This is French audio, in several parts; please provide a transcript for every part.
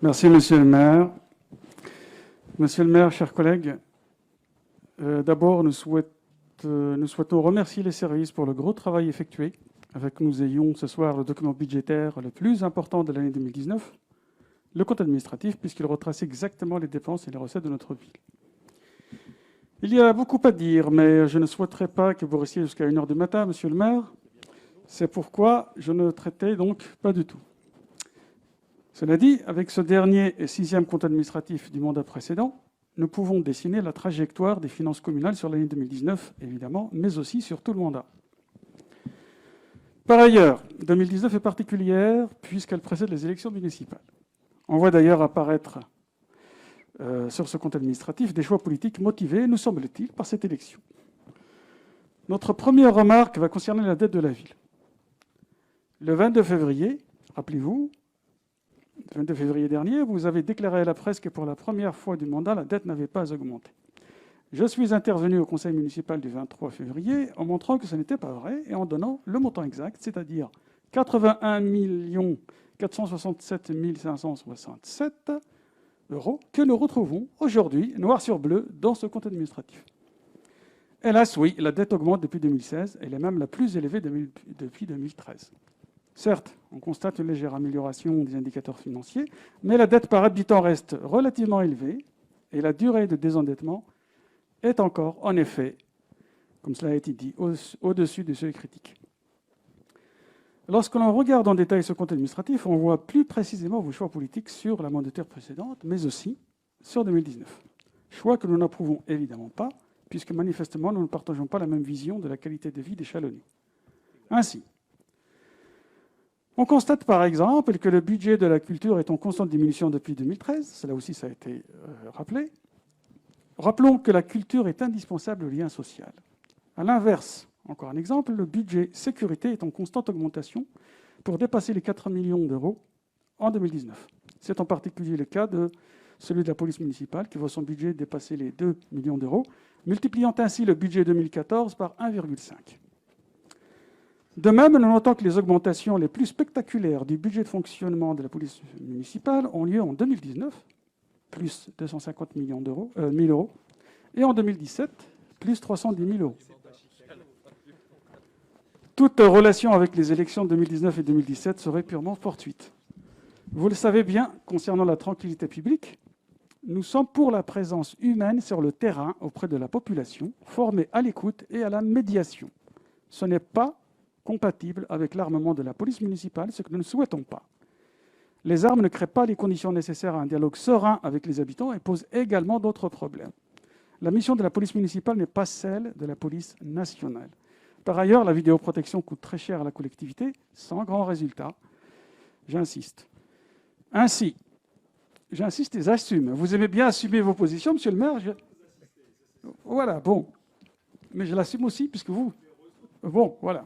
Merci, Monsieur le maire. Monsieur le maire, chers collègues, d'abord, nous souhaitons remercier les services pour le gros travail effectué. Avec nous ayons ce soir le document budgétaire le plus important de l'année 2019, le compte administratif, puisqu'il retrace exactement les dépenses et les recettes de notre ville. Il y a beaucoup à dire, mais je ne souhaiterais pas que vous restiez jusqu'à 1h du matin, Monsieur le maire. C'est pourquoi je ne traitais donc pas du tout. Cela dit, avec ce dernier et 6e compte administratif du mandat précédent, nous pouvons dessiner la trajectoire des finances communales sur l'année 2019, évidemment, mais aussi sur tout le mandat. Par ailleurs, 2019 est particulière puisqu'elle précède les élections municipales. On voit d'ailleurs apparaître sur ce compte administratif des choix politiques motivés, nous semble-t-il, par cette élection. Notre première remarque va concerner la dette de la ville. Le 22 février, rappelez-vous, le 22 février dernier, vous avez déclaré à la presse que pour la première fois du mandat, la dette n'avait pas augmenté. Je suis intervenu au conseil municipal du 23 février en montrant que ce n'était pas vrai et en donnant le montant exact, c'est-à-dire 81 467 567 euros que nous retrouvons aujourd'hui, noir sur bleu, dans ce compte administratif. Hélas, oui, la dette augmente depuis 2016, elle est même la plus élevée depuis 2013. Certes, on constate une légère amélioration des indicateurs financiers, mais la dette par habitant reste relativement élevée et la durée de désendettement est encore, en effet, comme cela a été dit, au-dessus de seuil critique. Lorsque l'on regarde en détail ce compte administratif, on voit plus précisément vos choix politiques sur la mandature précédente, mais aussi sur 2019. Choix que nous n'approuvons évidemment pas, puisque manifestement nous ne partageons pas la même vision de la qualité de vie des Chalonnais. Ainsi, on constate par exemple que le budget de la culture est en constante diminution depuis 2013, cela aussi ça a été rappelé. Rappelons que la culture est indispensable au lien social. À l'inverse, encore un exemple, le budget sécurité est en constante augmentation pour dépasser les 4 millions d'euros en 2019. C'est en particulier le cas de celui de la police municipale qui voit son budget dépasser les 2 millions d'euros, multipliant ainsi le budget 2014 par 1,5. De même, nous notons que les augmentations les plus spectaculaires du budget de fonctionnement de la police municipale ont lieu en 2019, plus 250 000 euros, et en 2017, plus 310 000 euros. Toute relation avec les élections de 2019 et 2017 serait purement fortuite. Vous le savez bien, concernant la tranquillité publique, nous sommes pour la présence humaine sur le terrain auprès de la population, formée à l'écoute et à la médiation. Ce n'est pas compatible avec l'armement de la police municipale, ce que nous ne souhaitons pas. Les armes ne créent pas les conditions nécessaires à un dialogue serein avec les habitants et posent également d'autres problèmes. La mission de la police municipale n'est pas celle de la police nationale. Par ailleurs, la vidéoprotection coûte très cher à la collectivité, sans grand résultat. J'insiste. Ainsi, j'insiste et j'assume. Vous aimez bien assumer vos positions, monsieur le maire. Voilà, bon. Mais je l'assume aussi, puisque vous... Bon, voilà.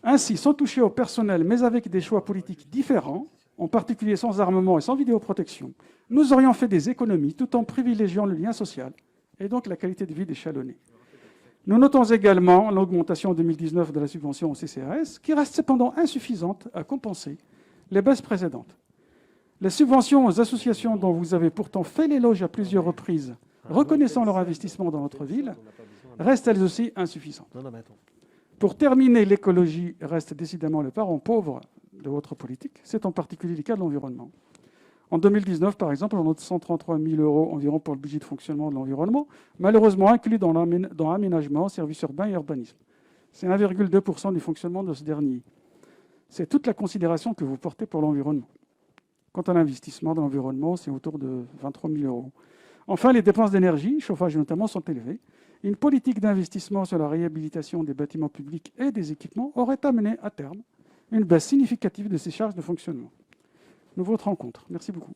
Ainsi, sans toucher au personnel, mais avec des choix politiques différents, en particulier sans armement et sans vidéoprotection, nous aurions fait des économies tout en privilégiant le lien social et donc la qualité de vie des Chalonnais. Nous notons également l'augmentation en 2019 de la subvention au CCAS, qui reste cependant insuffisante à compenser les baisses précédentes. Les subventions aux associations dont vous avez pourtant fait l'éloge à plusieurs reprises, reconnaissant leur investissement dans notre ville, restent elles aussi insuffisantes. Pour terminer, l'écologie reste décidément le parent pauvre de votre politique. C'est en particulier le cas de l'environnement. En 2019, par exemple, on note 133 000 euros environ pour le budget de fonctionnement de l'environnement, malheureusement inclus dans aménagement, services urbains et urbanisme. C'est 1,2% du fonctionnement de ce dernier. C'est toute la considération que vous portez pour l'environnement. Quant à l'investissement dans l'environnement, c'est autour de 23 000 euros. Enfin, les dépenses d'énergie, chauffage notamment, sont élevées. Une politique d'investissement sur la réhabilitation des bâtiments publics et des équipements aurait amené à terme une baisse significative de ces charges de fonctionnement. Nous voterons contre. Merci beaucoup.